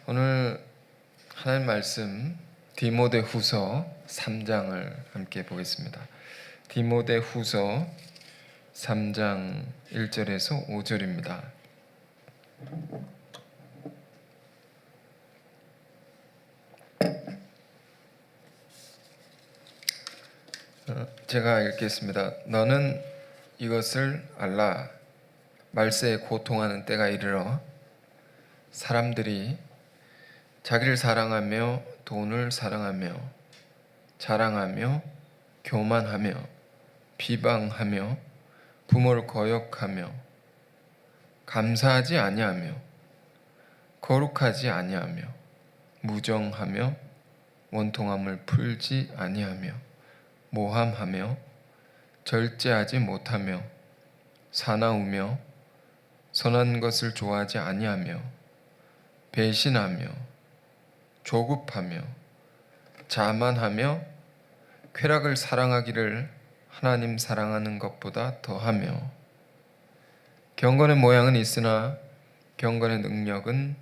오늘 하나님 말씀 디모데후서 3장을 함께 보겠습니다. 디모데후서 3장 1절에서 5절입니다. 제가 읽겠습니다. 너는 이것을 알라. 말세에 고통하는 때가 이르러 사람들이 자기를 사랑하며 돈을 사랑하며 자랑하며 교만하며 비방하며 부모를 거역하며 감사하지 아니하며 거룩하지 아니하며 무정하며 원통함을 풀지 아니하며 모함하며 절제하지 못하며 사나우며 선한 것을 좋아하지 아니하며 배신하며 조급하며 자만하며 쾌락을 사랑하기를 하나님 사랑하는 것보다 더하며 경건의 모양은 있으나 경건의 능력은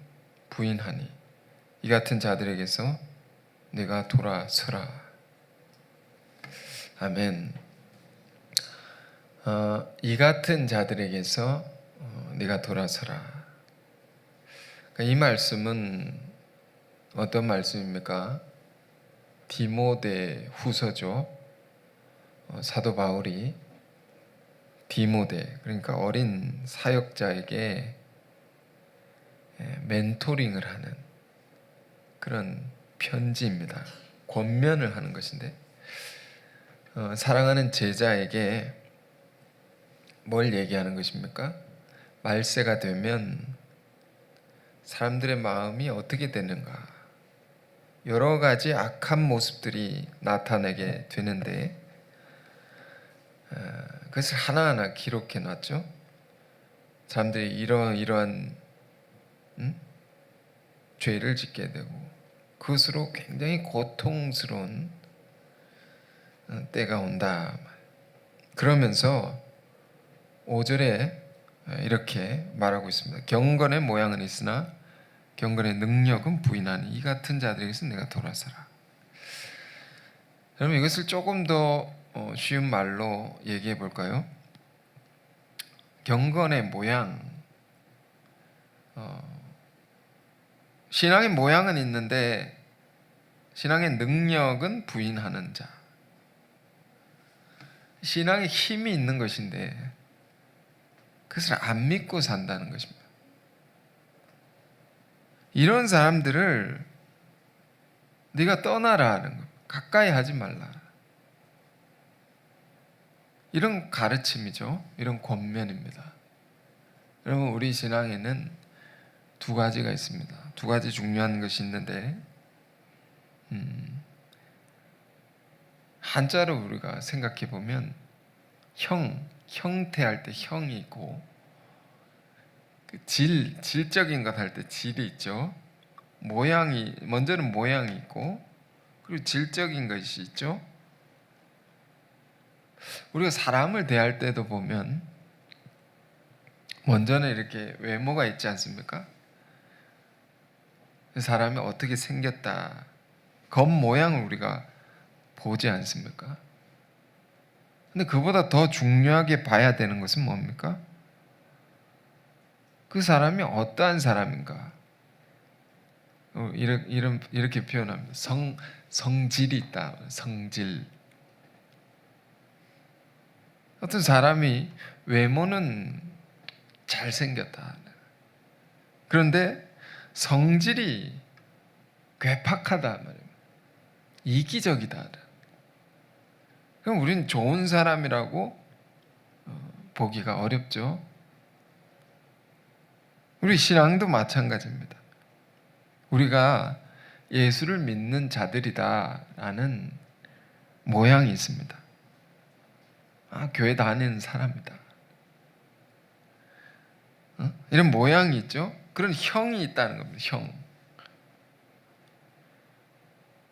부인하니 이 같은 자들에게서 네가 돌아서라. 아멘. 이 같은 자들에게서 네가 돌아서라. 이 말씀은 어떤 말씀입니까? 디모데 후서죠. 사도 바울이 디모데, 그러니까 어린 사역자에게 멘토링을 하는 그런 편지입니다. 권면을 하는 것인데, 사랑하는 제자에게 뭘 얘기하는 것입니까? 말세가 되면 사람들의 마음이 어떻게 되는가? 여러 가지 악한 모습들이 나타나게 되는데 그것을 하나하나 기록해 놨죠. 사람들이 이러한 죄를 짓게 되고 그것으로 굉장히 고통스러운 때가 온다. 그러면서 5절에 이렇게 말하고 있습니다. 경건의 모양은 있으나 경건의 능력은 부인하니 이 같은 자들에게서 내가 돌아서라. 여러분, 이것을 조금 더 쉬운 말로 얘기해 볼까요? 경건의 모양, 신앙의 모양은 있는데 신앙의 능력은 부인하는 자. 신앙에 힘이 있는 것인데 그것을 안 믿고 산다는 것입니다. 이런 사람들을 네가 떠나라 하는 것, 가까이 하지 말라. 이런 가르침이죠. 이런 권면입니다. 여러분, 우리 신앙에는 두 가지가 있습니다. 두 가지 중요한 것이 있는데 한자로 우리가 생각해 보면 형태할 때 형이 있고 질적인 것 할 때 질이 있죠. 먼저는 모양이 있고 그리고 질적인 것이 있죠. 우리가 사람을 대할 때도 보면 먼저는 이렇게 외모가 있지 않습니까? 사람이 어떻게 생겼다, 겉모양을 우리가 보지 않습니까? 근데 그보다 더 중요하게 봐야 되는 것은 뭡니까? 그 사람이 어떠한 사람인가? 이렇게 표현합니다. 성질이 있다. 성질. 어떤 사람이 외모는 잘생겼다. 그런데 성질이 괴팍하다 말입니다. 이기적이다. 그럼 우리는 좋은 사람이라고 보기가 어렵죠. 우리 신앙도 마찬가지입니다. 우리가 예수를 믿는 자들이다라는 모양이 있습니다. 교회 다니는 사람이다. 이런 모양이 있죠. 그런 형이 있다는 겁니다. 형.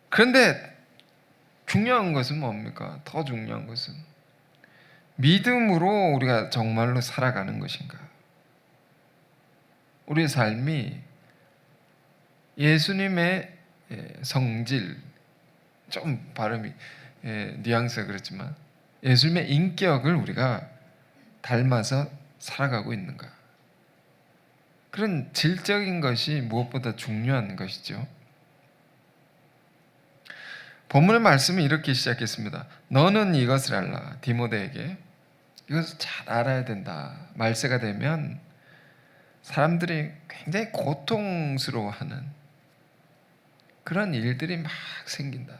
그런데 중요한 것은 뭡니까? 더 중요한 것은 믿음으로 우리가 정말로 살아가는 것인가? 우리의 삶이 예수님의 성질, 좀 발음이 뉘앙스가 그렇지만 예수님의 인격을 우리가 닮아서 살아가고 있는가? 그런 질적인 것이 무엇보다 중요한 것이죠. 본문의 말씀은 이렇게 시작했습니다. 너는 이것을 알라. 디모데에게 이것을 잘 알아야 된다. 말세가 되면 사람들이 굉장히 고통스러워하는 그런 일들이 막 생긴다.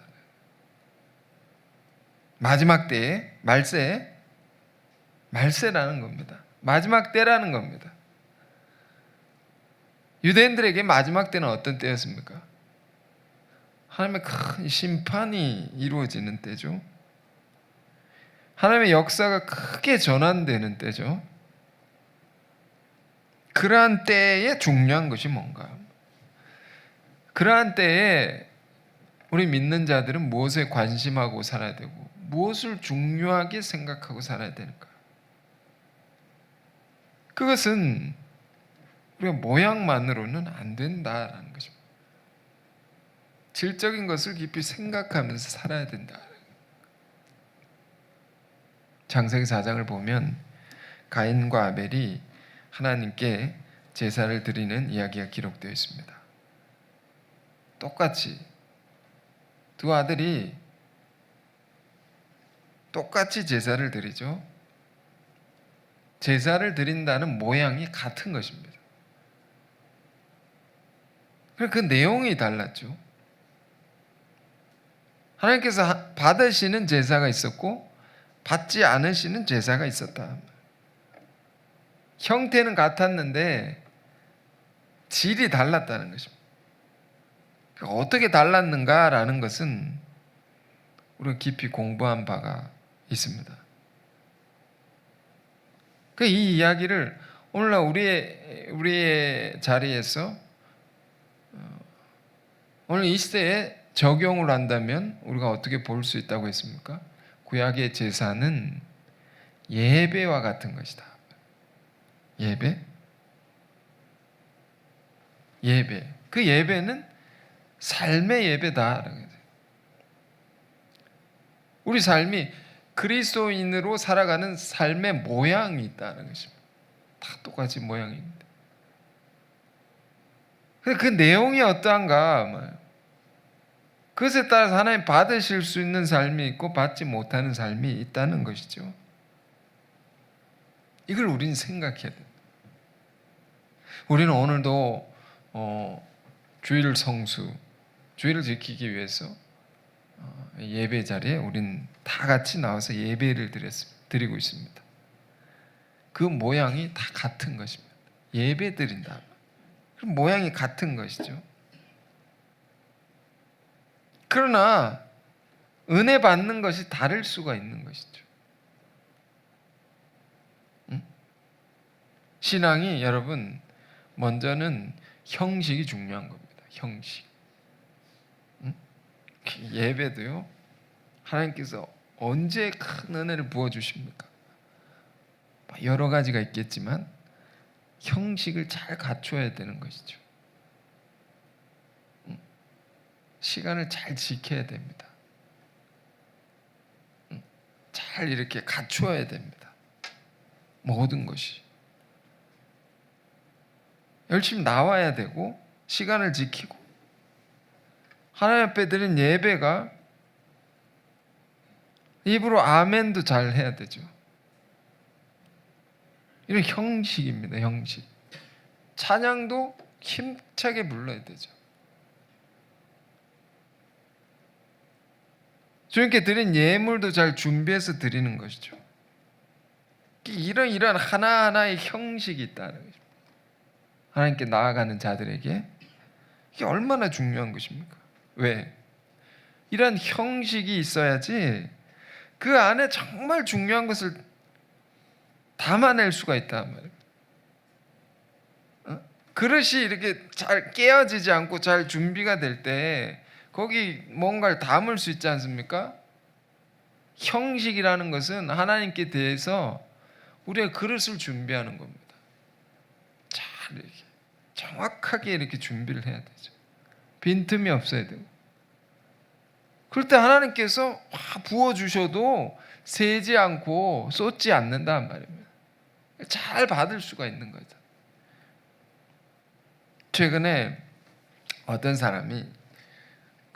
마지막 때에 말세라는 겁니다. 마지막 때라는 겁니다. 유대인들에게 마지막 때는 어떤 때였습니까? 하나님의 큰 심판이 이루어지는 때죠. 하나님의 역사가 크게 전환되는 때죠. 그러한 때에 중요한 것이 뭔가? 그러한 때에 우리 믿는 자들은 무엇에 관심하고 살아야 되고 무엇을 중요하게 생각하고 살아야 되는가? 그것은 우리가 모양만으로는 안 된다라는 것입니다. 질적인 것을 깊이 생각하면서 살아야 된다. 창세기 4장을 보면 가인과 아벨이 하나님께 제사를 드리는 이야기가 기록되어 있습니다. 똑같이 두 아들이 똑같이 제사를 드리죠. 제사를 드린다는 모양이 같은 것입니다. 그 내용이 달랐죠. 하나님께서 받으시는 제사가 있었고 받지 않으시는 제사가 있었다. 형태는 같았는데 질이 달랐다는 것입니다. 어떻게 달랐는가라는 것은 우리가 깊이 공부한 바가 있습니다. 이 이야기를 오늘날 우리의 자리에서 오늘 이 시대에 적용을 한다면 우리가 어떻게 볼 수 있다고 했습니까? 구약의 제사는 예배와 같은 것이다. 예배? 그 예배는 삶의 예배다. 우리 삶이 그리스도인으로 살아가는 삶의 모양이 있다는 것입니다. 다 똑같이 모양입니다. 그 내용이 어떠한가? 그것에 따라서 하나님 받으실 수 있는 삶이 있고 받지 못하는 삶이 있다는 것이죠. 이걸 우리는 생각해야 됩니다. 우리는 오늘도 주일 성수, 주일을 지키기 위해서 예배 자리에 우린 다 같이 나와서 예배를 드리고 있습니다. 그 모양이 다 같은 것입니다. 예배 드린다. 그럼 모양이 같은 것이죠. 그러나 은혜 받는 것이 다를 수가 있는 것이죠. 신앙이 여러분 먼저는 형식이 중요한 겁니다. 형식. 예배도요. 하나님께서 언제 큰 은혜를 부어주십니까? 여러 가지가 있겠지만 형식을 잘 갖춰야 되는 것이죠. 시간을 잘 지켜야 됩니다. 잘 이렇게 갖추어야 됩니다. 모든 것이. 열심히 나와야 되고 시간을 지키고 하나님 앞에 드린 예배가 입으로 아멘도 잘 해야 되죠. 이런 형식입니다. 형식. 찬양도 힘차게 불러야 되죠. 주님께 드린 예물도 잘 준비해서 드리는 것이죠. 이런 하나하나의 형식이 있다는 거죠. 하나님께 나아가는 자들에게 이게 얼마나 중요한 것입니까? 왜? 이런 형식이 있어야지 그 안에 정말 중요한 것을 담아낼 수가 있단 말이에요. 그릇이 이렇게 잘 깨어지지 않고 잘 준비가 될 때 거기 뭔가를 담을 수 있지 않습니까? 형식이라는 것은 하나님께 대해서 우리의 그릇을 준비하는 겁니다. 잘 이렇게 정확하게 이렇게 준비를 해야 되죠. 빈틈이 없어야 되고. 그럴 때 하나님께서 부어주셔도 새지 않고 쏟지 않는단 말입니다. 잘 받을 수가 있는 거죠. 최근에 어떤 사람이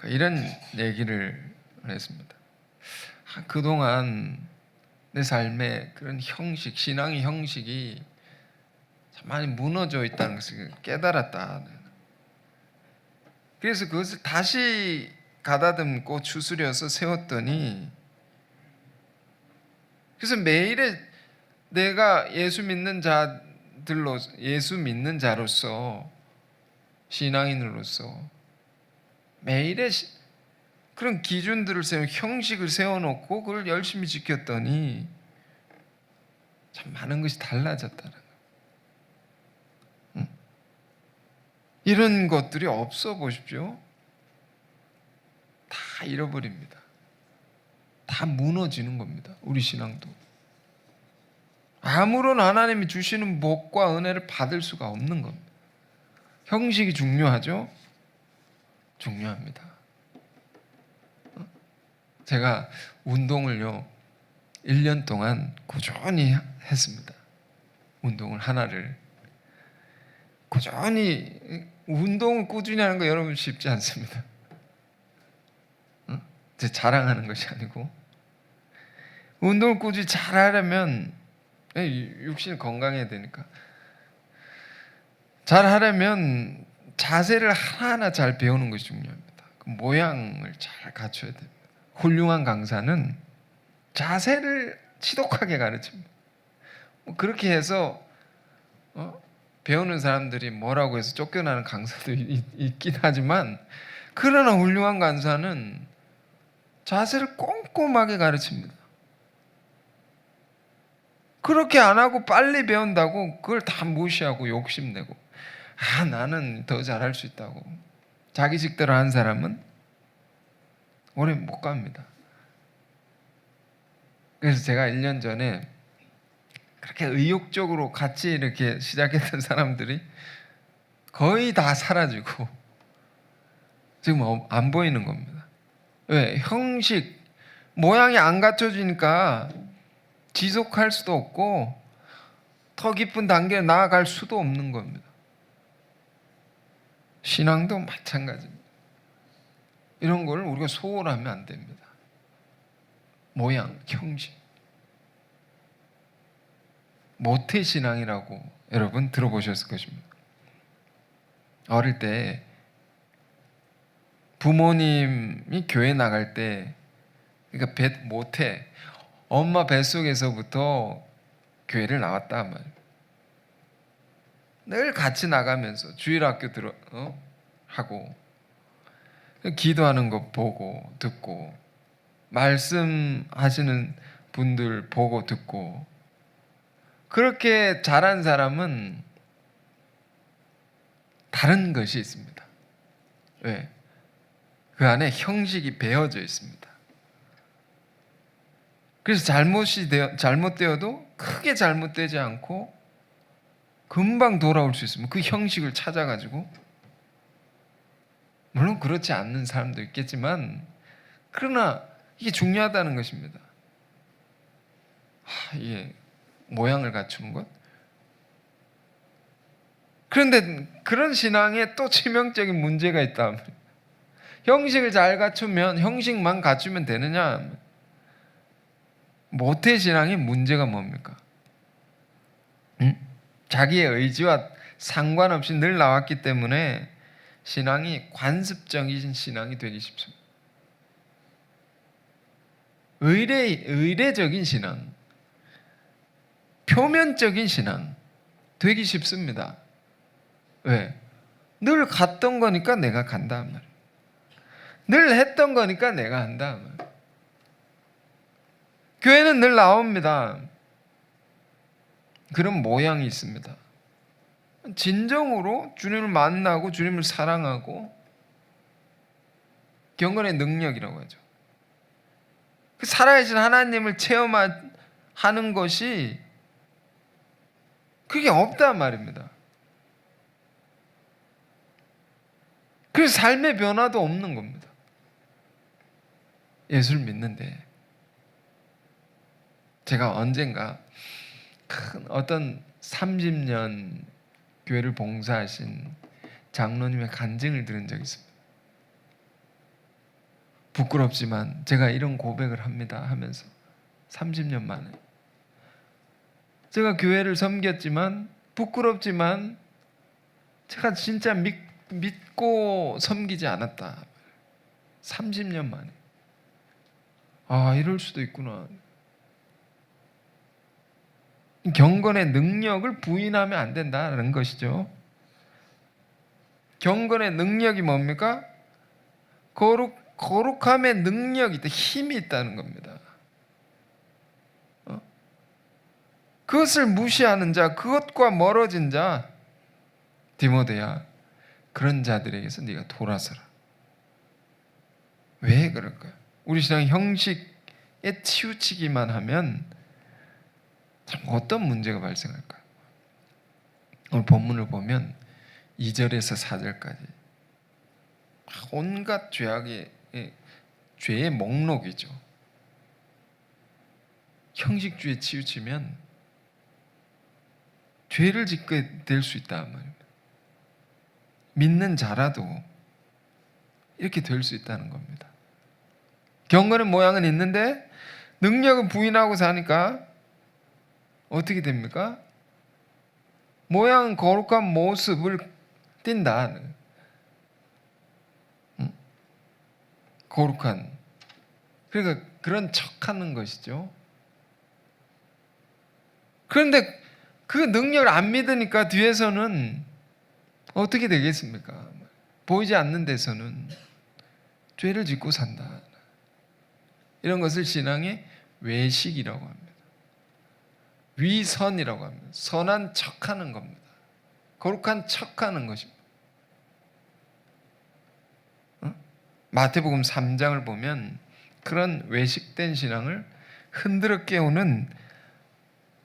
이런 얘기를 했습니다. 그동안 내 삶의 그런 형식, 신앙의 형식이 참 많이 무너져 있다는 것을 깨달았다. 그래서 그것을 다시 가다듬고 추스려서 세웠더니, 그래서 매일에 내가 예수 믿는 자로서, 신앙인으로서 매일의 그런 기준들을 형식을 세워놓고 그걸 열심히 지켰더니 참 많은 것이 달라졌다는 거예요. 이런 것들이 없어 보십시오. 다 잃어버립니다. 다 무너지는 겁니다. 우리 신앙도. 아무런 하나님이 주시는 복과 은혜를 받을 수가 없는 겁니다. 형식이 중요하죠? 중요합니다. 제가 운동을요 1년 동안 꾸준히 했습니다. 운동을 하나를 꾸준히, 운동을 꾸준히 하는 거 여러분 쉽지 않습니다. 제 자랑하는 것이 아니고, 운동을 꾸준히 잘 하려면 육신 건강해야 되니까, 잘 하려면 자세를 하나하나 잘 배우는 것이 중요합니다. 그 모양을 잘 갖춰야 됩니다. 훌륭한 강사는 자세를 지독하게 가르칩니다. 그렇게 해서 배우는 사람들이 뭐라고 해서 쫓겨나는 강사도 있긴 하지만, 그러나 훌륭한 강사는 자세를 꼼꼼하게 가르칩니다. 그렇게 안 하고 빨리 배운다고 그걸 다 무시하고 욕심내고, 나는 더 잘할 수 있다고 자기식대로 한 사람은 오래 못 갑니다. 그래서 제가 1년 전에 그렇게 의욕적으로 같이 이렇게 시작했던 사람들이 거의 다 사라지고 지금 안 보이는 겁니다. 왜? 형식, 모양이 안 갖춰지니까 지속할 수도 없고 더 깊은 단계에 나아갈 수도 없는 겁니다. 신앙도 마찬가지입니다. 이런 걸 우리가 소홀하면 안 됩니다. 모양, 형식. 모태신앙이라고 여러분 들어보셨을 것입니다. 어릴 때 부모님이 교회 나갈 때, 그러니까 모태, 엄마 뱃속에서부터 교회를 나왔다 말이에요. 늘 같이 나가면서 주일학교 하고, 기도하는 거 보고 듣고, 말씀하시는 분들 보고 듣고, 그렇게 자란 사람은 다른 것이 있습니다. 왜? 그 안에 형식이 배어져 있습니다. 그래서 잘못되어도 크게 잘못되지 않고 금방 돌아올 수 있습니다. 그 형식을 찾아가지고. 물론 그렇지 않는 사람도 있겠지만, 그러나 이게 중요하다는 것입니다. 이게 모양을 갖추는 것. 그런데 그런 신앙에 또 치명적인 문제가 있다. 형식을 잘 갖추면, 형식만 갖추면 되느냐? 모태신앙의 문제가 뭡니까? 자기의 의지와 상관없이 늘 나왔기 때문에 신앙이 관습적인 신앙이 되기 쉽습니다. 의례적인 신앙, 표면적인 신앙 되기 쉽습니다. 왜? 늘 갔던 거니까 내가 간다 말이에요. 늘 했던 거니까 내가 한다 말이에요. 교회는 늘 나옵니다. 그런 모양이 있습니다. 진정으로 주님을 만나고 주님을 사랑하고, 경건의 능력이라고 하죠. 그 살아계신 하나님을 체험하는 것이 그게 없단 말입니다. 그래서 삶의 변화도 없는 겁니다. 예수를 믿는데. 제가 언젠가 큰 어떤 30년 교회를 봉사하신 장로님의 간증을 들은 적이 있습니다. 부끄럽지만 제가 이런 고백을 합니다 하면서 30년 만에 제가 교회를 섬겼지만 부끄럽지만 제가 진짜 믿고 섬기지 않았다. 30년 만에. 아, 이럴 수도 있구나. 경건의 능력을 부인하면 안 된다는 것이죠. 경건의 능력이 뭡니까? 거룩함의 능력이 있다. 힘이 있다는 겁니다. 그것을 무시하는 자, 그것과 멀어진 자, 디모데야, 그런 자들에게서 네가 돌아서라. 왜 그럴까요? 우리 신앙 형식에 치우치기만 하면 참 어떤 문제가 발생할까요? 오늘 본문을 보면 2절에서 4절까지 온갖 죄의 목록이죠. 형식주의에 치우치면 죄를 짓게 될 수 있다 말입니다. 믿는 자라도 이렇게 될 수 있다는 겁니다. 경건의 모양은 있는데 능력은 부인하고 사니까 어떻게 됩니까? 모양은 거룩한 모습을 띈다. 거룩한. 그러니까 그런 척하는 것이죠. 그런데 그 능력을 안 믿으니까 뒤에서는 어떻게 되겠습니까? 보이지 않는 데서는 죄를 짓고 산다. 이런 것을 신앙의 외식이라고 합니다. 위선이라고 합니다. 선한 척하는 겁니다. 거룩한 척하는 것입니다. 마태복음 3장을 보면 그런 외식된 신앙을 흔들어 깨우는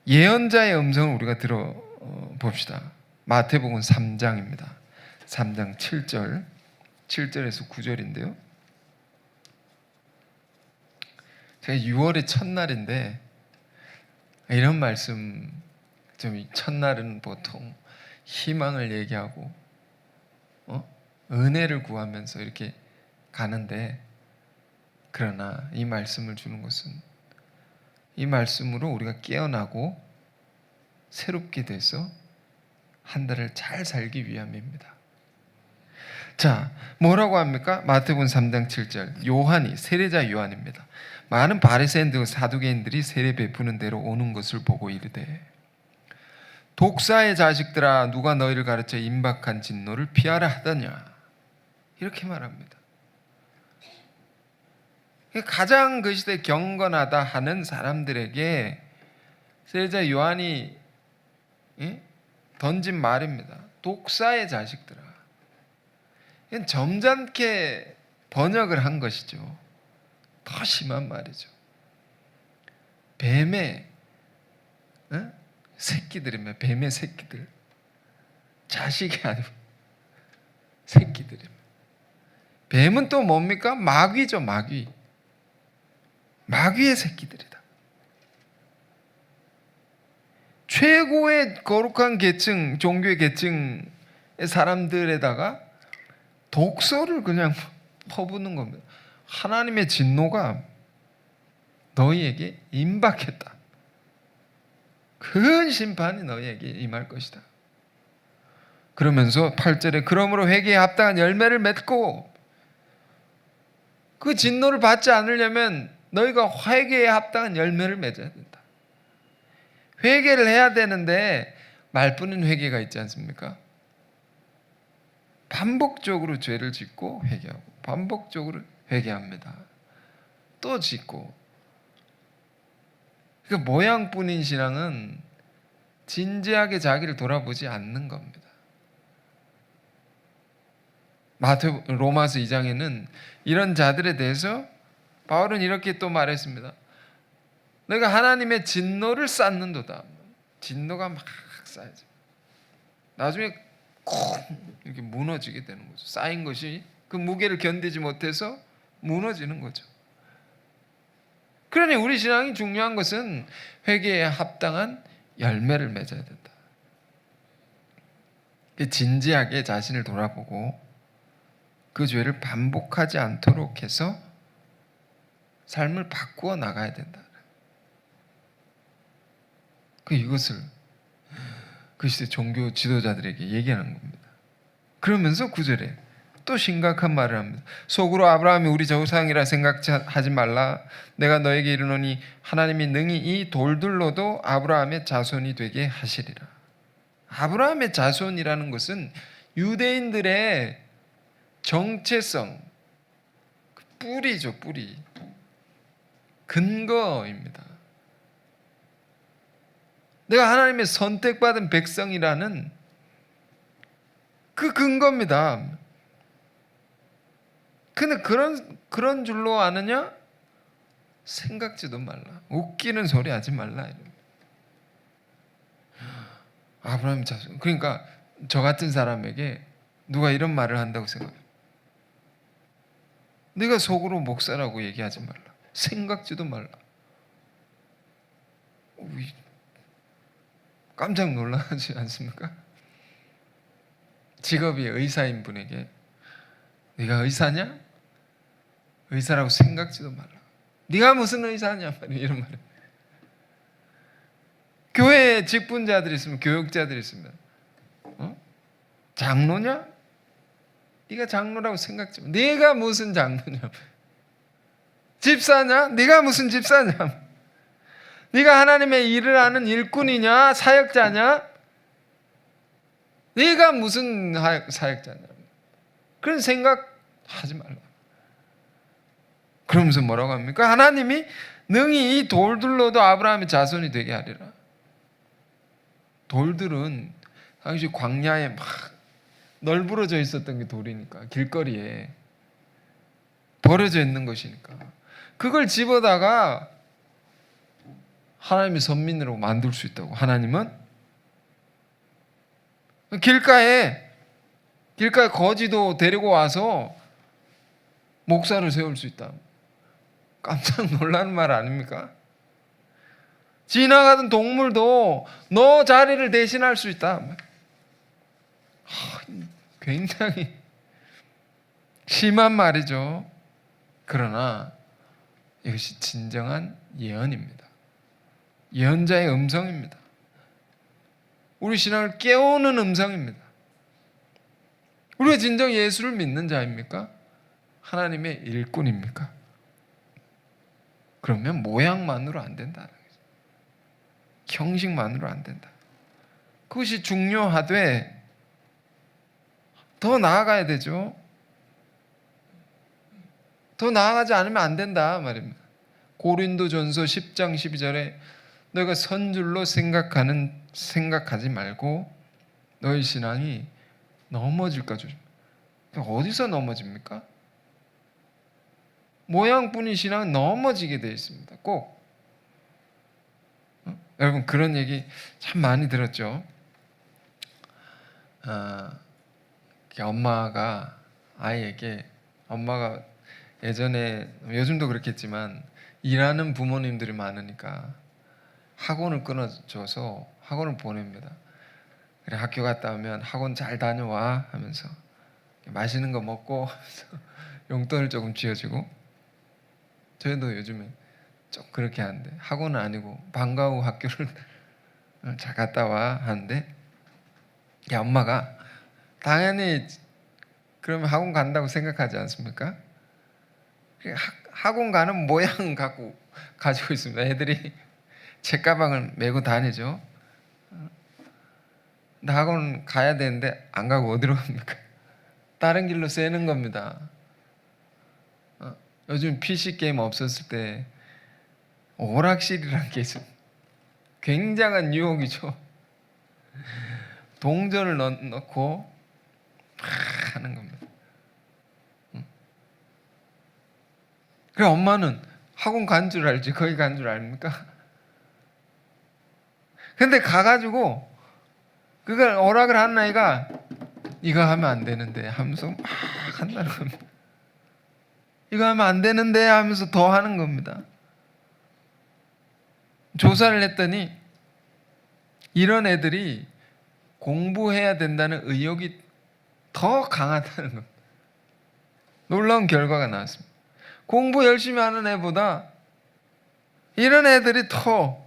예언자의 음성을 우리가 들어봅시다. 마태복음 3장입니다. 3장 7절에서 9절인데요. 제가 6월의 첫날인데 이런 말씀, 좀 첫날은 보통 희망을 얘기하고 은혜를 구하면서 이렇게 가는데, 그러나 이 말씀을 주는 것은 이 말씀으로 우리가 깨어나고 새롭게 돼서 한 달을 잘 살기 위함입니다. 자, 뭐라고 합니까? 마태복음 3장 7절, 요한이, 세례자 요한입니다. 많은 바리새인들 사두개인들이 세례 베푸는 대로 오는 것을 보고 이르되, 독사의 자식들아, 누가 너희를 가르쳐 임박한 진노를 피하라 하더냐, 이렇게 말합니다. 가장 그 시대 경건하다 하는 사람들에게 세례자 요한이 던진 말입니다. 독사의 자식들아. 이건 점잖게 번역을 한 것이죠. 더 심한 말이죠. 뱀의 새끼들이면, 뱀의 새끼들. 자식이 아니고 새끼들이면. 뱀은 또 뭡니까? 마귀죠, 마귀. 마귀의 새끼들이다. 최고의 거룩한 계층, 종교의 계층의 사람들에다가 독소를 그냥 퍼붓는 겁니다. 하나님의 진노가 너희에게 임박했다. 큰 심판이 너희에게 임할 것이다. 그러면서 8절에 그러므로 회개에 합당한 열매를 맺고, 그 진노를 받지 않으려면 너희가 회개에 합당한 열매를 맺어야 된다. 회개를 해야 되는데 말뿐인 회개가 있지 않습니까? 반복적으로 죄를 짓고 회개하고, 반복적으로 회개합니다. 또 짓고. 그 모양뿐인 신앙은 진지하게 자기를 돌아보지 않는 겁니다. 로마서 2장에는 이런 자들에 대해서 바울은 이렇게 또 말했습니다. 내가 하나님의 진노를 쌓는도다. 진노가 막 쌓여져. 나중에 이렇게 무너지게 되는 거죠. 쌓인 것이 그 무게를 견디지 못해서 무너지는 거죠. 그러니 우리 신앙이 중요한 것은 회개에 합당한 열매를 맺어야 된다. 진지하게 자신을 돌아보고 그 죄를 반복하지 않도록 해서 삶을 바꾸어 나가야 된다. 이것을 그 시대 종교 지도자들에게 얘기하는 겁니다. 그러면서 9절에 또 심각한 말을 합니다. 속으로 아브라함이 우리 조상이라 생각하지 말라. 내가 너에게 이르노니 하나님이 능히 이 돌들로도 아브라함의 자손이 되게 하시리라. 아브라함의 자손이라는 것은 유대인들의 정체성, 뿌리죠, 뿌리. 근거입니다. 내가 하나님의 선택받은 백성이라는 그 근거입니다. 근데 그런 줄로 아느냐? 생각지도 말라. 웃기는 소리 하지 말라. 아브라함 자손. 그러니까 저 같은 사람에게 누가 이런 말을 한다고 생각해요. 네가 속으로 목사라고 얘기하지 말라. 생각지도 말라. 깜짝 놀라지 않습니까? 직업이 의사인 분에게 네가 의사냐? 의사라고 생각지도 말라. 네가 무슨 의사냐? 이런 말. 교회에 직분자들이 있으면, 교육자들이 있으면 장로냐? 네가 장로라고 생각지 마. 네가 무슨 장로냐? 집사냐? 네가 무슨 집사냐? 네가 하나님의 일을 하는 일꾼이냐? 사역자냐? 네가 무슨 사역자냐? 그런 생각하지 말라. 그러면서 뭐라고 합니까? 하나님이 능히 이 돌들로도 아브라함의 자손이 되게 하리라. 돌들은 당시 광야에 막 널브러져 있었던 게 돌이니까, 길거리에 버려져 있는 것이니까 그걸 집어다가 하나님의 선민으로 만들 수 있다고. 하나님은 길가에 거지도 데리고 와서 목사를 세울 수 있다. 깜짝 놀라는 말 아닙니까? 지나가던 동물도 너 자리를 대신할 수 있다. 굉장히 심한 말이죠. 그러나 이것이 진정한 예언입니다. 예언자의 음성입니다. 우리 신앙을 깨우는 음성입니다. 우리가 진정 예수를 믿는 자입니까? 하나님의 일꾼입니까? 그러면 모양만으로 안 된다. 형식만으로 안 된다. 그것이 중요하되 더 나아가야 되죠. 더 나아가지 않으면 안 된다 말입니다. 고린도전서 10장 12절에 너희가 선줄로 생각하지 말고 너희 신앙이 넘어질까 조심. 어디서 넘어집니까? 모양뿐인 신앙은 넘어지게 되어 있습니다. 꼭. 여러분 그런 얘기 참 많이 들었죠. 엄마가 아이에게, 엄마가 예전에, 요즘도 그렇겠지만 일하는 부모님들이 많으니까 학원을 끊어줘서 학원을 보냅니다. 그래, 학교 갔다 오면 학원 잘 다녀와 하면서 맛있는 거 먹고 하면서 용돈을 조금 쥐어주고, 저희도 요즘에 좀 그렇게 하는데, 학원은 아니고 방과 후 학교를 잘 갔다 와 하는데, 엄마가 당연히 그러면 학원 간다고 생각하지 않습니까? 학원 가는 모양 가지고 있습니다. 애들이 책가방을 메고 다니죠. 근데 학원 가야 되는데 안 가고 어디로 갑니까? 다른 길로 새는 겁니다. 요즘 PC 게임 없었을 때 오락실이라는 게 있어요. 굉장한 유혹이죠. 동전을 넣고 막 하는 겁니다. 그래, 엄마는 학원 간 줄 알지, 거기 간 줄 압니까? 근데 가가지고 그걸 오락을 하는 아이가 이거 하면 안 되는데 하면서 막 한다는 겁니다. 이거 하면 안 되는데 하면서 더 하는 겁니다. 조사를 했더니 이런 애들이 공부해야 된다는 의욕이 더 강하다는 겁니다. 놀라운 결과가 나왔습니다. 공부 열심히 하는 애보다 이런 애들이 더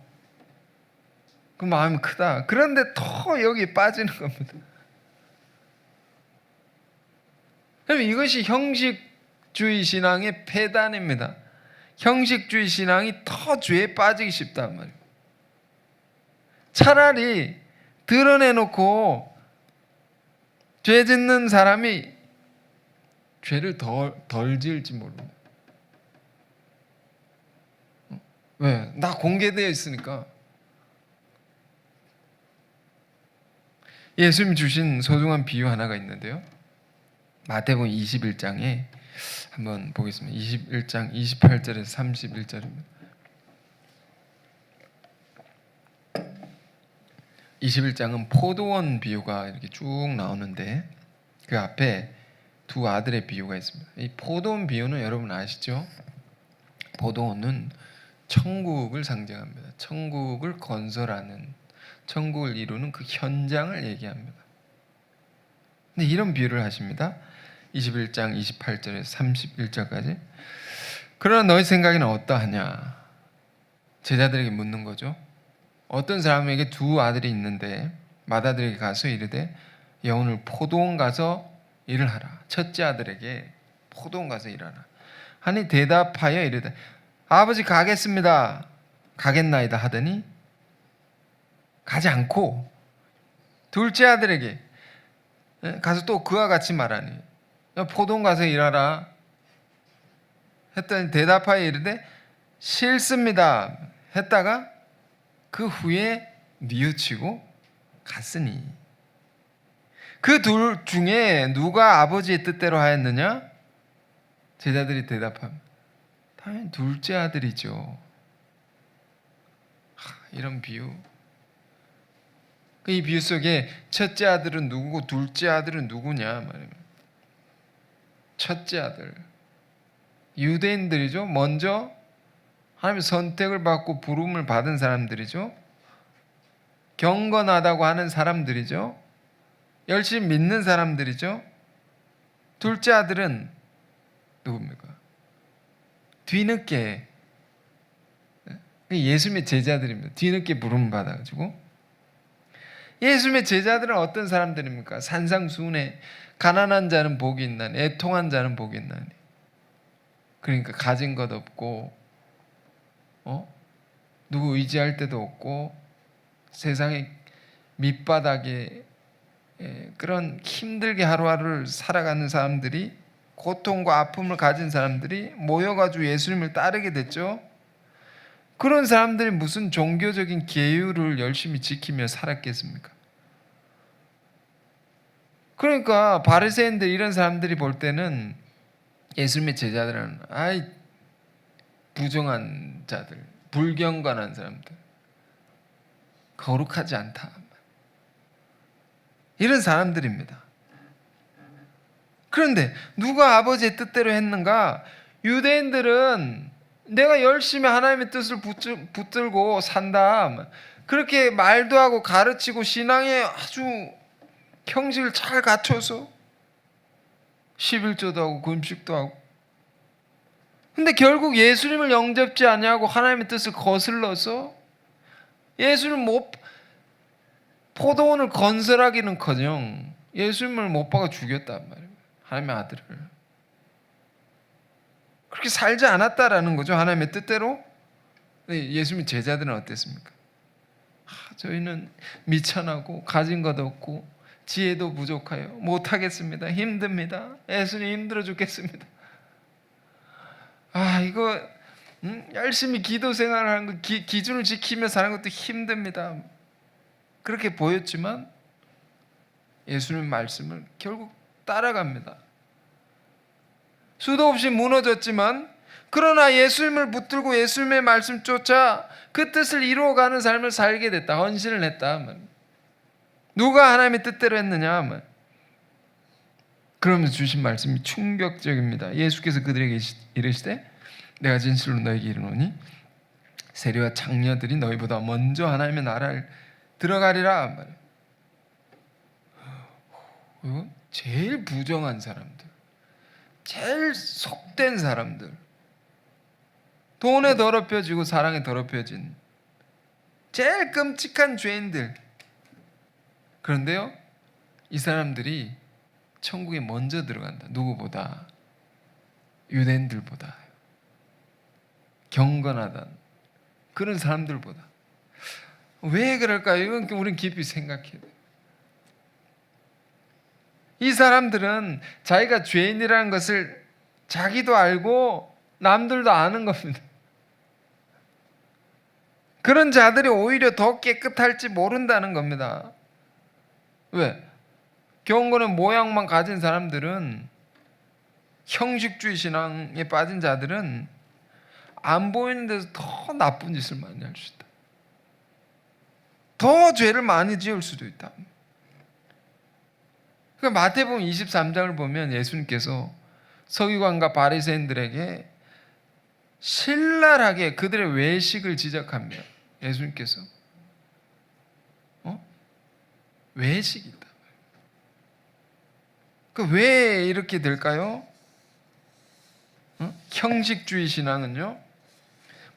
그 마음이 크다. 그런데 더 여기 빠지는 겁니다. 그럼 이것이 형식주의 신앙의 폐단입니다. 형식주의 신앙이 더 죄에 빠지기 쉽단 말이에요. 차라리 드러내놓고 죄 짓는 사람이 죄를 덜 지을지 모릅니다. 왜? 나 공개되어 있으니까. 예수님이 주신 소중한 비유 하나가 있는데요. 마태복음 21장에 한번 보겠습니다. 21장 28절에서 31절입니다. 21장은 포도원 비유가 이렇게 쭉 나오는데 그 앞에 두 아들의 비유가 있습니다. 이 포도원 비유는 여러분 아시죠? 포도원은 천국을 상징합니다. 천국을 건설하는, 천국을 이루는 그 현장을 얘기합니다. 근데 이런 비유를 하십니다. 21장 28절에서 31절까지. 그러나 너희 생각에는 어떠하냐? 제자들에게 묻는 거죠. 어떤 사람에게 두 아들이 있는데 맏아들에게 가서 이르되 야 오늘 포도원 가서 일을 하라. 첫째 아들에게 포도원 가서 일하라 하니 대답하여 이르되 아버지 가겠습니다. 가겠나이다 하더니 가지 않고 둘째 아들에게 가서 또 그와 같이 말하니 포도원 가서 일하라 했더니 대답하여 이르되 싫습니다 했다가 그 후에 뉘우치고 갔으니 그 둘 중에 누가 아버지의 뜻대로 하였느냐? 제자들이 대답합니다. 당연히 둘째 아들이죠. 이런 비유. 이 비유 속에 첫째 아들은 누구고 둘째 아들은 누구냐 말입니다. 첫째 아들 유대인들이죠. 먼저 하나님의 선택을 받고 부름을 받은 사람들이죠. 경건하다고 하는 사람들이죠. 열심히 믿는 사람들이죠. 둘째 아들은 누굽니까? 뒤늦게 예수님의 제자들입니다. 뒤늦게 부름을 받아가지고 예수님의 제자들은 어떤 사람들입니까? 산상수훈에 가난한 자는 복이 있나니 애통한 자는 복이 있나니. 그러니까 가진 것 없고 누구 의지할 데도 없고 세상의 밑바닥에 그런 힘들게 하루하루를 살아가는 사람들이, 고통과 아픔을 가진 사람들이 모여가지고 예수님을 따르게 됐죠. 그런 사람들이 무슨 종교적인 계율을 열심히 지키며 살았겠습니까? 그러니까 바리새인들 이런 사람들이 볼 때는 예수님의 제자들은 아이 부정한 자들, 불경건한 사람들, 거룩하지 않다, 이런 사람들입니다. 그런데 누가 아버지의 뜻대로 했는가? 유대인들은 내가 열심히 하나님의 뜻을 붙들고 산다, 그렇게 말도 하고 가르치고 신앙에 아주 형식을 잘 갖춰서 11조도 하고 금식도 하고, 근데 결국 예수님을 영접지 아니하고 하나님의 뜻을 거슬러서 예수님 포도원을 건설하기는커녕 예수님을 못 박아 죽였단 말이에요. 하나님의 아들을. 그렇게 살지 않았다라는 거죠. 하나님의 뜻대로. 예수님의 제자들은 어땠습니까? 저희는 미천하고 가진 것 없고 지혜도 부족하여 못하겠습니다. 힘듭니다. 예수님 힘들어 죽겠습니다. 이거 열심히 기도 생활하는 거, 기준을 지키며 사는 것도 힘듭니다. 그렇게 보였지만 예수님 말씀을 결국 따라갑니다. 수도 없이 무너졌지만 그러나 예수님을 붙들고 예수님의 말씀 쫓아 그 뜻을 이루어가는 삶을 살게 됐다. 헌신을 했다. 누가 하나님의 뜻대로 했느냐? 그러면서 주신 말씀이 충격적입니다. 예수께서 그들에게 이르시되 내가 진실로 너에게 이르노니 세리와 장녀들이 너희보다 먼저 하나님의 나라를 들어가리라. 제일 부정한 사람들, 제일 속된 사람들, 돈에 더럽혀지고 사랑에 더럽혀진 제일 끔찍한 죄인들. 그런데요, 이 사람들이 천국에 먼저 들어간다. 누구보다? 유대인들보다, 경건하던 그런 사람들보다. 왜 그럴까요? 이건 우리는 깊이 생각해야 돼요. 이 사람들은 자기가 죄인이라는 것을 자기도 알고 남들도 아는 겁니다. 그런 자들이 오히려 더 깨끗할지 모른다는 겁니다. 왜? 경건의 모양만 가진 사람들은, 형식주의 신앙에 빠진 자들은 안 보이는 데서 더 나쁜 짓을 많이 할 수 있다. 더 죄를 많이 지을 수도 있다. 그러니까 마태복음 23장을 보면 예수님께서 서기관과 바리새인들에게 신랄하게 그들의 외식을 지적합니다. 예수님께서 외식이 있다. 왜 이렇게 될까요? 형식주의 신앙은요,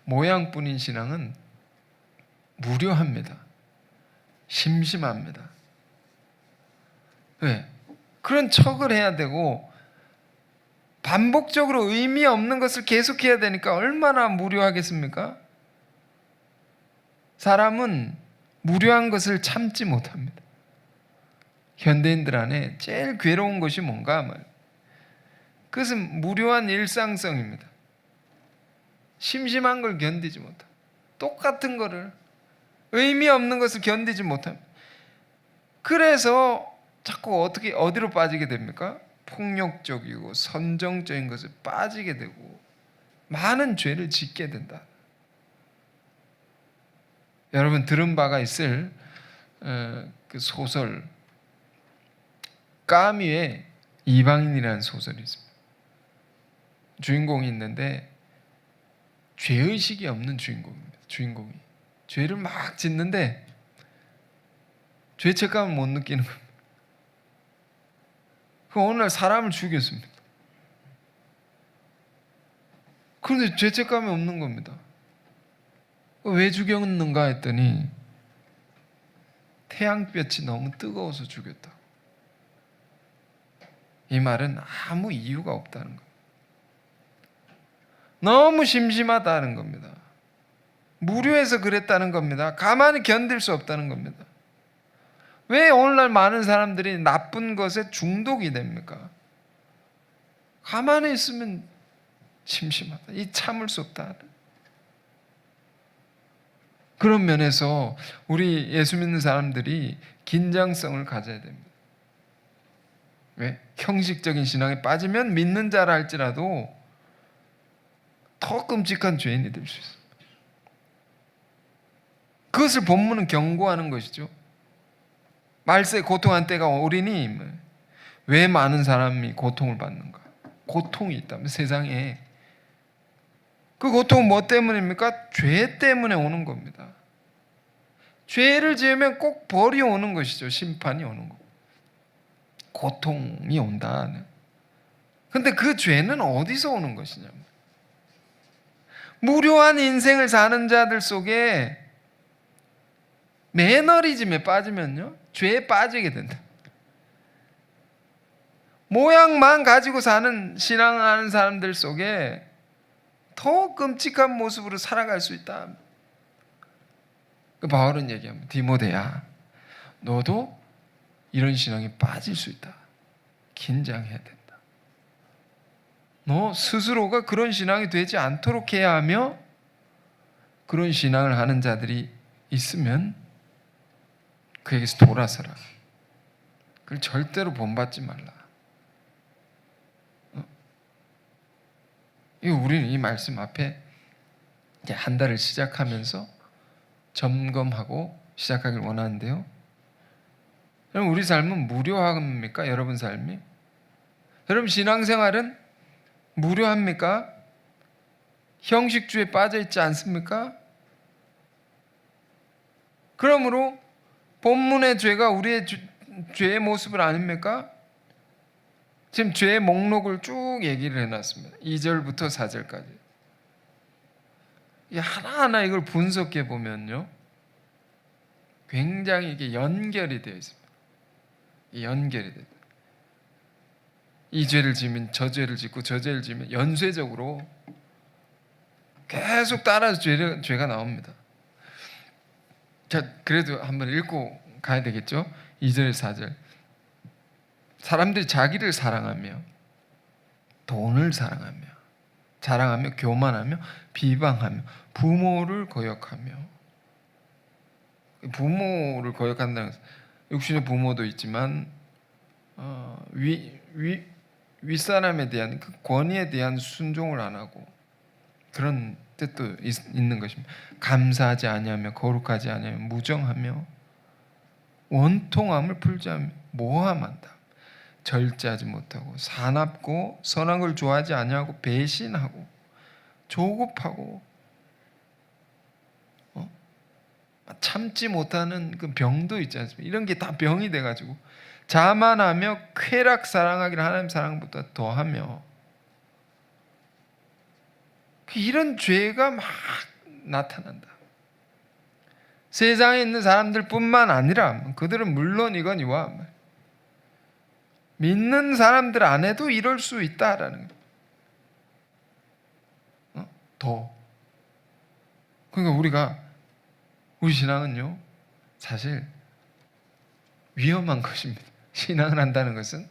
모양뿐인 신앙은 무료합니다. 심심합니다. 왜? 그런 척을 해야 되고 반복적으로 의미 없는 것을 계속해야 되니까 얼마나 무료하겠습니까? 사람은 무료한 것을 참지 못합니다. 현대인들 안에 제일 괴로운 것이 뭔가? 그것은 무료한 일상성입니다. 심심한 걸 견디지 못합니다. 똑같은 거를, 의미 없는 것을 견디지 못합니다. 그래서 자꾸 어디로 빠지게 됩니까? 폭력적이고 선정적인 것에 빠지게 되고 많은 죄를 짓게 된다. 여러분 들은 바가 있을 그 소설 까미의 이방인이라는 소설이 있습니다. 주인공이 있는데 죄의식이 없는 주인공입니다. 주인공이 죄를 막 짓는데 죄책감을 못 느끼는 겁니다. 오늘 사람을 죽였습니다. 그런데 죄책감이 없는 겁니다. 왜 죽였는가 했더니 태양볕이 너무 뜨거워서 죽였다. 이 말은 아무 이유가 없다는 겁니다. 너무 심심하다는 겁니다. 무료해서 그랬다는 겁니다. 가만히 견딜 수 없다는 겁니다. 왜 오늘날 많은 사람들이 나쁜 것에 중독이 됩니까? 가만히 있으면 심심하다. 이 참을 수 없다. 그런 면에서 우리 예수 믿는 사람들이 긴장성을 가져야 됩니다. 왜? 형식적인 신앙에 빠지면 믿는 자라 할지라도 더 끔찍한 죄인이 될 수 있습니다. 그것을 본문은 경고하는 것이죠. 말세에 고통한 때가 오리니 왜 많은 사람이 고통을 받는가? 고통이 있다면 세상에 그 고통은 뭐 때문입니까? 죄 때문에 오는 겁니다. 죄를 지으면 꼭 벌이 오는 것이죠. 심판이 오는 거. 고통이 온다. 근데 그 죄는 어디서 오는 것이냐? 무료한 인생을 사는 자들 속에 매너리즘에 빠지면요, 죄에 빠지게 된다. 모양만 가지고 사는 신앙하는 사람들 속에 더 끔찍한 모습으로 살아갈 수 있다. 바울은 얘기합니다. 디모데야, 너도 이런 신앙에 빠질 수 있다. 긴장해야 된다. 너 스스로가 그런 신앙이 되지 않도록 해야 하며, 그런 신앙을 하는 자들이 있으면 그에게서 돌아서라. 그걸 절대로 본받지 말라. 우리는 이 말씀 앞에 한 달을 시작하면서 점검하고 시작하길 원하는데요. 그럼 우리 삶은 무료합니까? 여러분 삶이? 여러분 신앙생활은 무료합니까? 형식주의에 빠져 있지 않습니까? 그러므로 본문의 죄가 우리의 죄의 모습을 아닙니까? 지금 죄의 목록을 쭉 얘기를 해놨습니다. 2절부터 4절까지. 하나하나 이걸 분석해 보면요, 굉장히 이게 연결이 되어 있습니다. 연결이 되어 있습니다. 이 죄를 지면 저 죄를 짓고 저 죄를 지면 연쇄적으로 계속 따라서 죄가 나옵니다. 자, 그래도 한번 읽고 가야 되겠죠? 2절 4절. 사람들이 자기를 사랑하며 돈을 사랑하며 자랑하며 교만하며 비방하며 부모를 거역하며. 부모를 거역한다는 것은 육신의 부모도 있지만 윗사람에 대한 그 권위에 대한 순종을 안 하고 그런 뜻도 있는 것입니다. 감사하지 아니하며 거룩하지 아니하며 무정하며 원통함을 풀지 않으며 모함한다. 절제하지 못하고 사납고 선한 걸 좋아하지 아니하고 배신하고 조급하고 참지 못하는 그 병도 있지 않습니까? 이런 게 다 병이 돼가지고 자만하며 쾌락 사랑하기를 하나님 사랑보다 더하며 이런 죄가 막 나타난다. 세상에 있는 사람들뿐만 아니라 그들은 물론이거니와 믿는 사람들 안에도 이럴 수 있다라는 거예요. 더. 그러니까 우리 신앙은요, 사실 위험한 것입니다. 신앙을 한다는 것은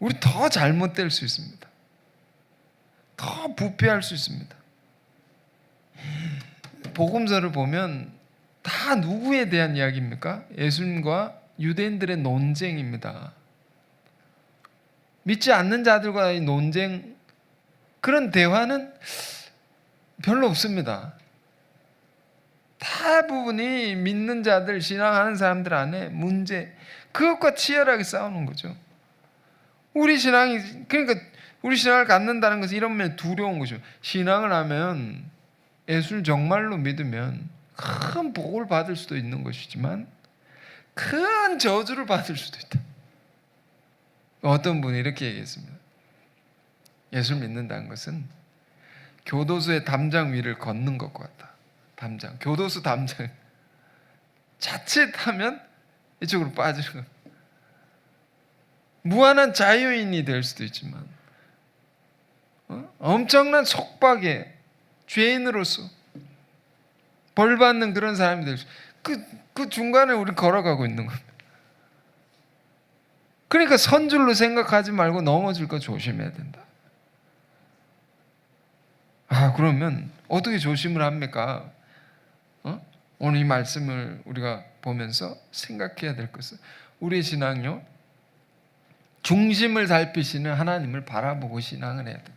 우리 더 잘못될 수 있습니다. 더 부패할 수 있습니다. 복음서를 보면 다 누구에 대한 이야기입니까? 예수님과 유대인들의 논쟁입니다. 믿지 않는 자들과의 논쟁, 그런 대화는 별로 없습니다. 대부분이 믿는 자들, 신앙하는 사람들 안에 문제, 그것과 치열하게 싸우는 거죠. 그러니까 우리 신앙을 갖는다는 것은 이런 면에 두려운 것이죠. 신앙을 하면, 예수를 정말로 믿으면 큰 복을 받을 수도 있는 것이지만 큰 저주를 받을 수도 있다. 어떤 분이 이렇게 얘기했습니다. 예수를 믿는다는 것은 교도소의 담장 위를 걷는 것과 같다. 교도소 담장 자칫하면 이쪽으로 빠지는 것. 무한한 자유인이 될 수도 있지만 엄청난 속박에 죄인으로서 벌받는 그런 사람이 될 수. 그 중간에 우리 걸어가고 있는 겁니다. 그러니까 선줄로 생각하지 말고 넘어질 거 조심해야 된다. 그러면 어떻게 조심을 합니까? 오늘 이 말씀을 우리가 보면서 생각해야 될 것은 우리의 신앙요, 중심을 살피시는 하나님을 바라보고 신앙을 해야 된다.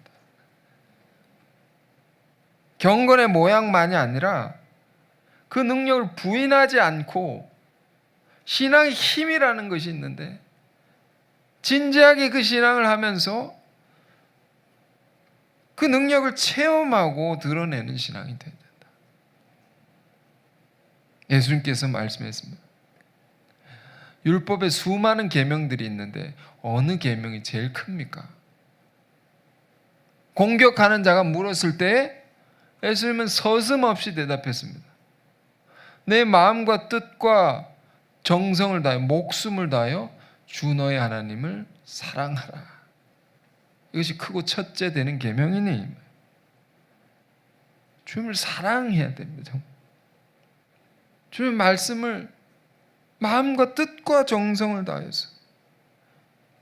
경건의 모양만이 아니라 그 능력을 부인하지 않고, 신앙의 힘이라는 것이 있는데 진지하게 그 신앙을 하면서 그 능력을 체험하고 드러내는 신앙이 돼야 된다. 예수님께서 말씀했습니다. 율법에 수많은 계명들이 있는데 어느 계명이 제일 큽니까? 공격하는 자가 물었을 때 예수님은 서슴없이 대답했습니다. 내 마음과 뜻과 정성을 다하여 목숨을 다하여 주 너의 하나님을 사랑하라. 이것이 크고 첫째 되는 계명이니 주님을 사랑해야 됩니다. 주님의 말씀을 마음과 뜻과 정성을 다해서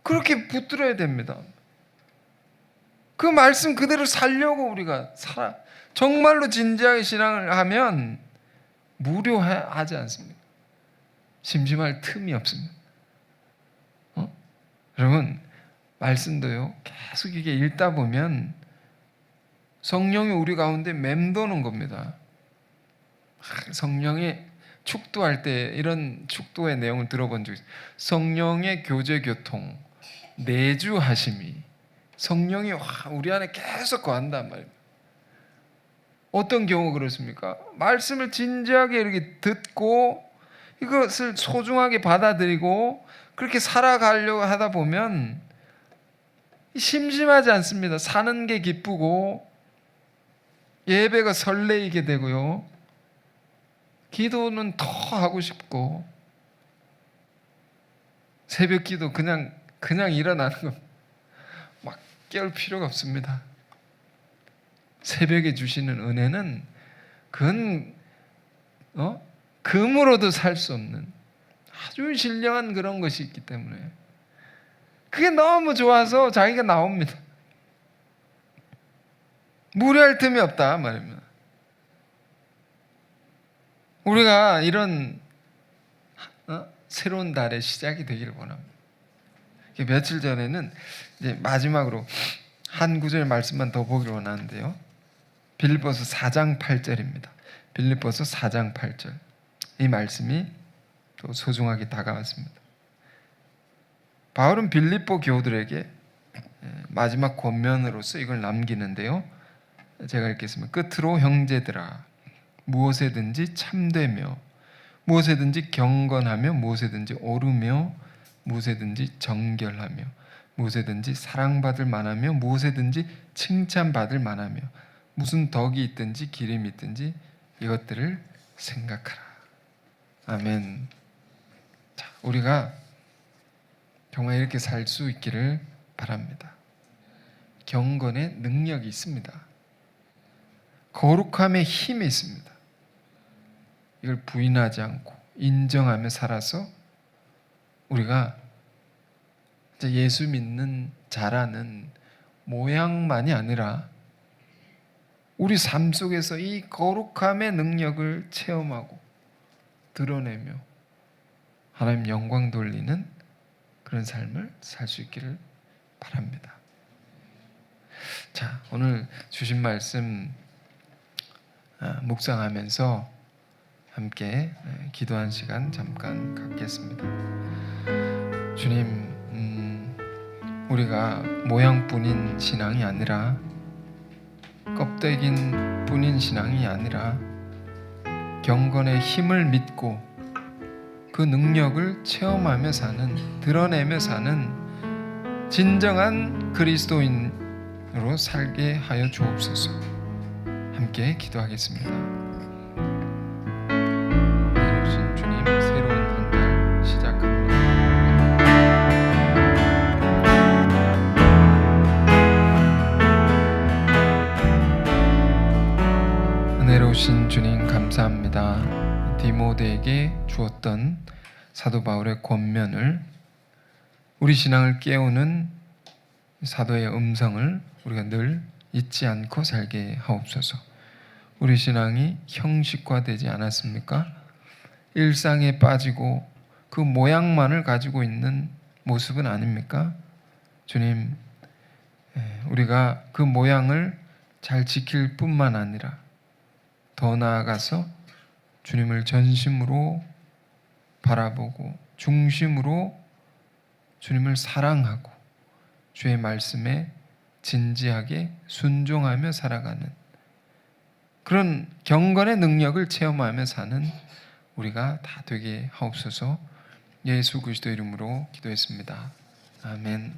그렇게 붙들어야 됩니다. 그 말씀 그대로 살려고 우리가 정말로 진지하게 신앙을 하면 무료하지 않습니다. 심심할 틈이 없습니다. 여러분, 말씀도요, 계속 이게 읽다 보면 성령이 우리 가운데 맴도는 겁니다. 성령이 축도할 때 이런 축도의 내용을 들어본 적이 있어요. 성령의 교제 교통, 내주하심이 성령이 우리 안에 계속 거한단 말이에요. 어떤 경우 그렇습니까? 말씀을 진지하게 이렇게 듣고 이것을 소중하게 받아들이고 그렇게 살아가려고 하다 보면 심심하지 않습니다. 사는 게 기쁘고 예배가 설레이게 되고요. 기도는 더 하고 싶고 새벽 기도 그냥 일어나는 거 막 깨울 필요가 없습니다. 새벽에 주시는 은혜는 그건 금으로도 살 수 없는 아주 신령한 그런 것이 있기 때문에 그게 너무 좋아서 자기가 나옵니다. 무례할 틈이 없다 말입니다. 우리가 이런 새로운 달의 시작이 되기를 원합니다. 며칠 전에는 이제 마지막으로 한 구절 말씀만 더 보기를 원하는데요. 빌립보서 4장 8절입니다. 빌립보서 4장 8절. 이 말씀이 또 소중하게 다가왔습니다. 바울은 빌립보 교우들에게 마지막 권면으로서 이걸 남기는데요. 제가 읽겠습니다. 끝으로 형제들아, 무엇에든지 참되며 무엇에든지 경건하며 무엇에든지 오르며 무엇에든지 정결하며 무엇에든지 사랑받을 만하며 무엇에든지 칭찬받을 만하며 무슨 덕이 있든지 기름이 있든지 이것들을 생각하라. 아멘. 자, 우리가 정말 이렇게 살 수 있기를 바랍니다. 경건의 능력이 있습니다. 거룩함의 힘이 있습니다. 이걸 부인하지 않고 인정하며 살아서 우리가 예수 믿는 자라는 모양만이 아니라 우리 삶 속에서 이 거룩함의 능력을 체험하고 드러내며 하나님 영광 돌리는 그런 삶을 살 수 있기를 바랍니다. 자, 오늘 주신 말씀 묵상하면서 함께 기도한 시간 잠깐 갖겠습니다. 주님, 우리가 모양뿐인 신앙이 아니라 껍데기인 뿐인 신앙이 아니라 경건의 힘을 믿고 그 능력을 체험하며 사는, 드러내며 사는 진정한 그리스도인으로 살게 하여 주옵소서. 함께 기도하겠습니다. 내려오신 주님, 새로운 한 달 시작합니다. 은혜로우신 주님 감사합니다. 디모데에게 주었던 사도 바울의 권면을, 우리 신앙을 깨우는 사도의 음성을 우리가 늘 잊지 않고 살게 하옵소서. 우리 신앙이 형식화되지 않았습니까? 일상에 빠지고 그 모양만을 가지고 있는 모습은 아닙니까? 주님, 우리가 그 모양을 잘 지킬 뿐만 아니라 더 나아가서 주님을 전심으로 바라보고 중심으로 주님을 사랑하고 주의 말씀에 진지하게 순종하며 살아가는 그런 경건의 능력을 체험하며 사는 우리가 다 되게 하옵소서. 예수 그리스도 이름으로 기도했습니다. 아멘.